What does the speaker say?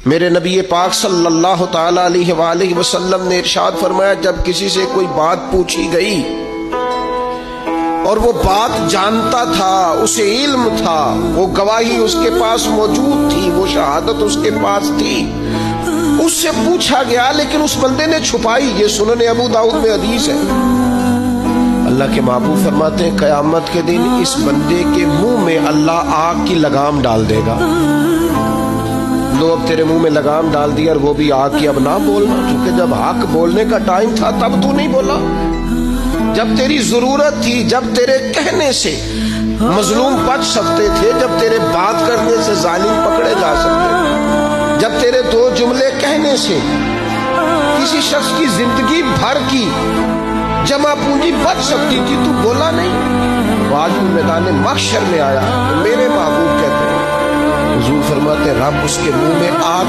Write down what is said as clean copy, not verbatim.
میرے نبی پاک صلی اللہ تعالی علیہ وآلہ وسلم نے ارشاد فرمایا، جب کسی سے کوئی بات پوچھی گئی اور وہ بات جانتا تھا، اسے علم تھا، وہ گواہی اس کے پاس موجود تھی، وہ شہادت اس کے پاس تھی، اس سے پوچھا گیا لیکن اس بندے نے چھپائی، یہ سنن ابو داؤد میں حدیث ہے، اللہ کے محبوب فرماتے ہیں قیامت کے دن اس بندے کے منہ میں اللہ آگ کی لگام ڈال دے گا۔ لو اب تیرے منہ میں لگام ڈال دی اور وہ بھی آگ کی، اب نہ بولنا، کیونکہ جب حق بولنے کا ٹائم تھا تب تو نہیں بولا، جب تیری ضرورت تھی، جب تیرے کہنے سے مظلوم بچ سکتے تھے، جب تیرے بات کرنے سے ظالم پکڑے جا سکتے تھے، جب تیرے دو جملے کہنے سے کسی شخص کی زندگی بھر کی جمع پونجی بچ سکتی تھی، تو بولا نہیں۔ وہ آج میدان محشر میں آیا تو میرے محبوب کہتے ہیں، حضور فرماتے ہیں رب اس کے منہ میں آگ